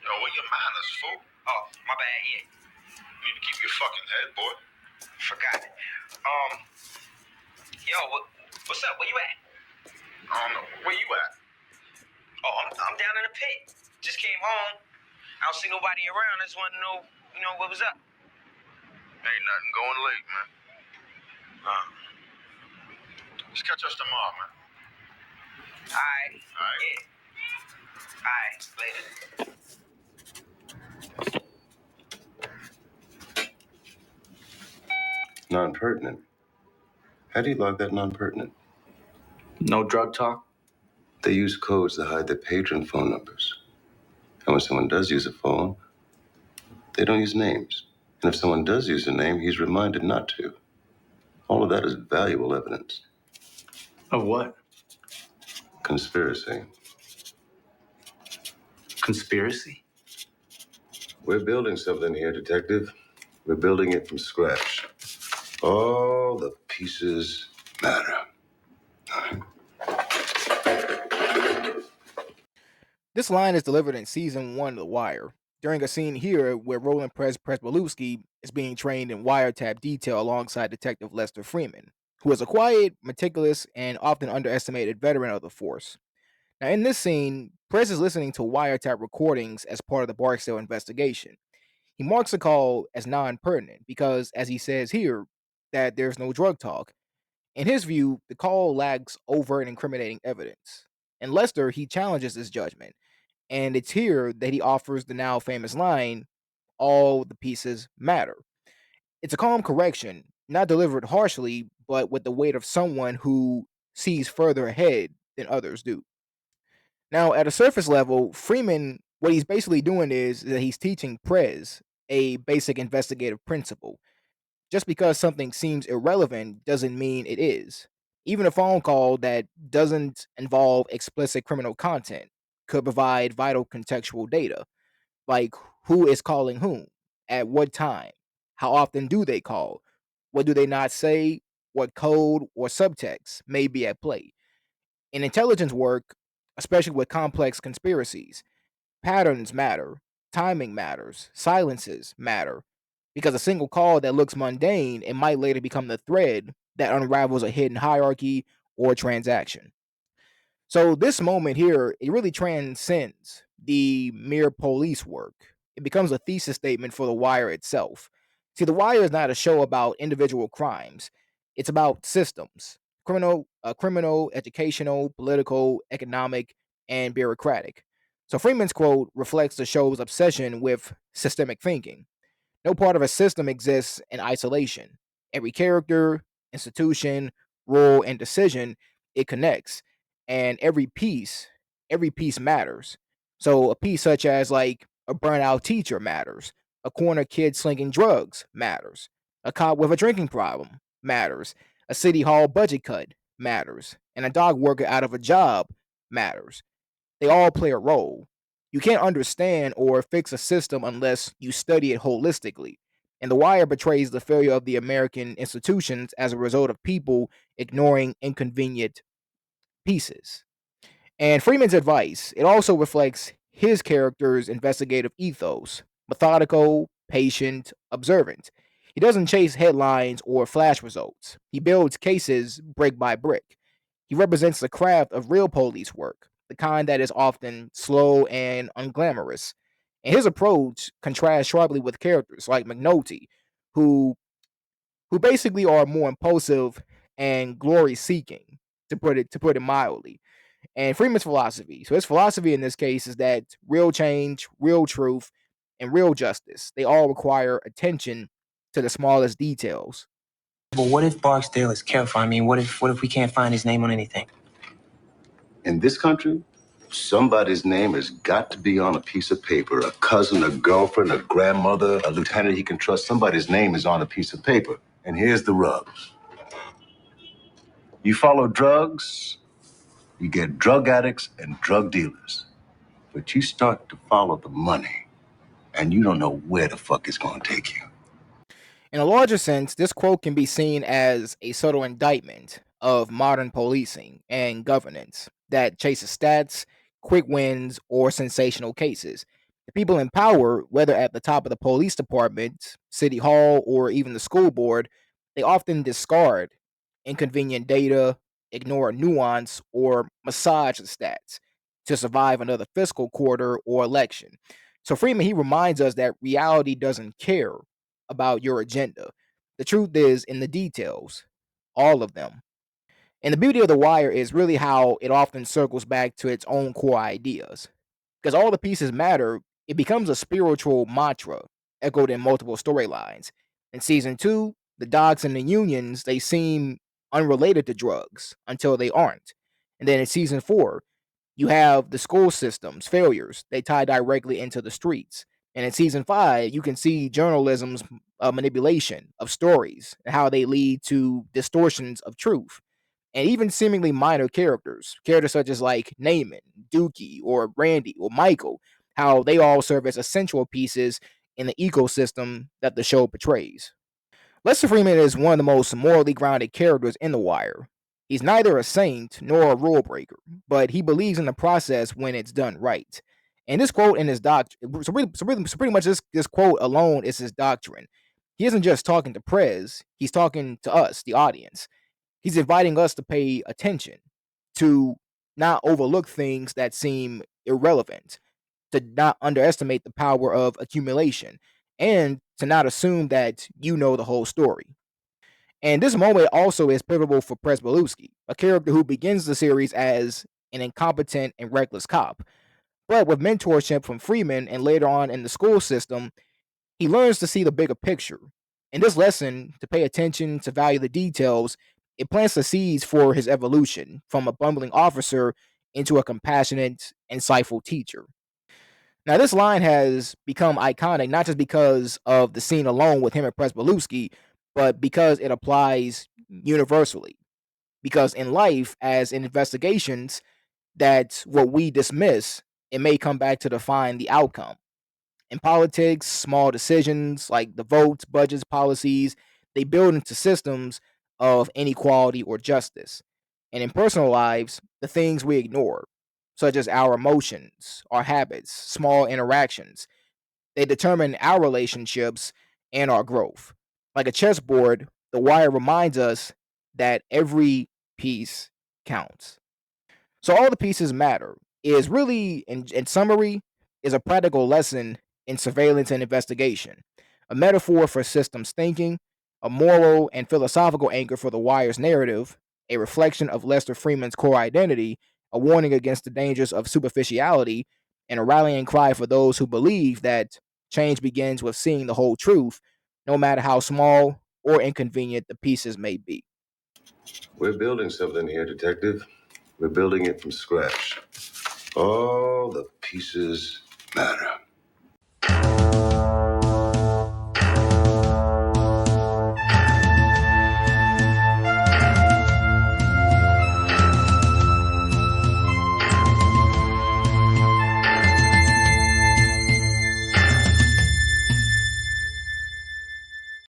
Yo, what your manners, fool? Oh, my bad, yeah. You need to keep your fucking head, boy. Forgot it. Yo, what's up? Where you at? I don't know. Where you at? Oh, I'm down in the pit. Just came home. I don't see nobody around. I just want to know, what was up. Ain't nothing. Going late, man. Let's catch us tomorrow, man. All right. All right? Yeah. All right. Later. Non-pertinent. How do you log that non-pertinent? No drug talk? They use codes to hide their patron phone numbers. And when someone does use a phone, they don't use names. And if someone does use a name, he's reminded not to. All of that is valuable evidence. Of what? Conspiracy. Conspiracy? We're building something here, Detective. We're building it from scratch. All the pieces matter. This line is delivered in season 1 of The Wire, during a scene here where Roland Pryzbylewski is being trained in wiretap detail alongside Detective Lester Freamon, who is a quiet, meticulous, and often underestimated veteran of the force. Now, in this scene, Prez is listening to wiretap recordings as part of the Barksdale investigation. He marks the call as non-pertinent because, as he says here, that there's no drug talk. In his view, the call lacks overt and incriminating evidence. And Lester, he challenges this judgment, and it's here that he offers the now famous line, all the pieces matter. It's a calm correction, not delivered harshly, but with the weight of someone who sees further ahead than others do. Now, at a surface level, Freeman, what he's basically doing is that he's teaching Prez a basic investigative principle. Just because something seems irrelevant doesn't mean it is. Even a phone call that doesn't involve explicit criminal content could provide vital contextual data, like who is calling whom, at what time, how often do they call, what do they not say, what code or subtext may be at play. In intelligence work, especially with complex conspiracies, patterns matter, timing matters, silences matter, because a single call that looks mundane, it might later become the thread that unravels a hidden hierarchy or transaction. So this moment here, it really transcends the mere police work. It becomes a thesis statement for The Wire itself. See, The Wire is not a show about individual crimes. It's about systems, criminal, educational, political, economic, and bureaucratic. So Freeman's quote reflects the show's obsession with systemic thinking. No part of a system exists in isolation. Every character, institution, role, and decision, it connects. And every piece matters. So a piece such as like a burnout teacher matters. A corner kid slinging drugs matters. A cop with a drinking problem matters. A city hall budget cut matters. And a dog worker out of a job matters. They all play a role. You can't understand or fix a system unless you study it holistically. And The Wire betrays the failure of the American institutions as a result of people ignoring inconvenient pieces. And Freeman's advice, it also reflects his character's investigative ethos, methodical, patient, observant. He doesn't chase headlines or flash results. He builds cases brick by brick. He represents the craft of real police work, the kind that is often slow and unglamorous. And his approach contrasts sharply with characters like McNulty, who basically are more impulsive and glory seeking, to put it mildly. And Freeman's philosophy. So his philosophy in this case is that real change, real truth, and real justice, they all require attention to the smallest details. But what if Barksdale is careful? I mean, what if we can't find his name on anything? In this country, somebody's name has got to be on a piece of paper. A cousin, a girlfriend, a grandmother, a lieutenant he can trust. Somebody's name is on a piece of paper. And here's the rub. You follow drugs, you get drug addicts and drug dealers. But you start to follow the money, and you don't know where the fuck it's gonna take you. In a larger sense, this quote can be seen as a subtle indictment of modern policing and governance that chases stats, quick wins, or sensational cases. The people in power, whether at the top of the police department, city hall, or even the school board, they often discard inconvenient data, ignore nuance, or massage the stats to survive another fiscal quarter or election. So Freeman, he reminds us that reality doesn't care about your agenda. The truth is in the details, all of them. And the beauty of The Wire is really how it often circles back to its own core ideas. Because all the pieces matter, it becomes a spiritual mantra echoed in multiple storylines. In season 2, the dogs and the unions, they seem unrelated to drugs until they aren't. And then in season 4, you have the school system's failures. They tie directly into the streets. And in season 5, you can see journalism's manipulation of stories and how they lead to distortions of truth. And even seemingly minor characters such as like Naaman, Dookie, or Randy, or Michael, how they all serve as essential pieces in the ecosystem that the show portrays. Lester Freamon is one of the most morally grounded characters in The Wire. He's neither a saint nor a rule breaker, but he believes in the process when it's done right. And this quote in his doctrine, so pretty much this quote alone is his doctrine. He isn't just talking to Prez, he's talking to us, the audience. He's inviting us to pay attention, to not overlook things that seem irrelevant, to not underestimate the power of accumulation, and to not assume that you know the whole story. And this moment also is pivotal for Pryzbylewski, a character who begins the series as an incompetent and reckless cop. But with mentorship from Freeman and later on in the school system, he learns to see the bigger picture. In this lesson, to pay attention, to value the details, it plants the seeds for his evolution from a bumbling officer into a compassionate, insightful teacher. Now, this line has become iconic not just because of the scene alone with him and Pryzbylewski, but because it applies universally. Because in life, as in investigations, that what we dismiss, it may come back to define the outcome. In politics, small decisions like the votes, budgets, policies, they build into systems of inequality or justice. And in personal lives, the things we ignore, such as our emotions, our habits, small interactions, they determine our relationships and our growth. Like a chessboard, The Wire reminds us that every piece counts. So all the pieces matter is really, in summary, is a practical lesson in surveillance and investigation, a metaphor for systems thinking, a moral and philosophical anchor for the Wire's narrative, a reflection of Lester Freeman's core identity, a warning against the dangers of superficiality, and a rallying cry for those who believe that change begins with seeing the whole truth, no matter how small or inconvenient the pieces may be. We're building something here, Detective. We're building it from scratch. All the pieces matter.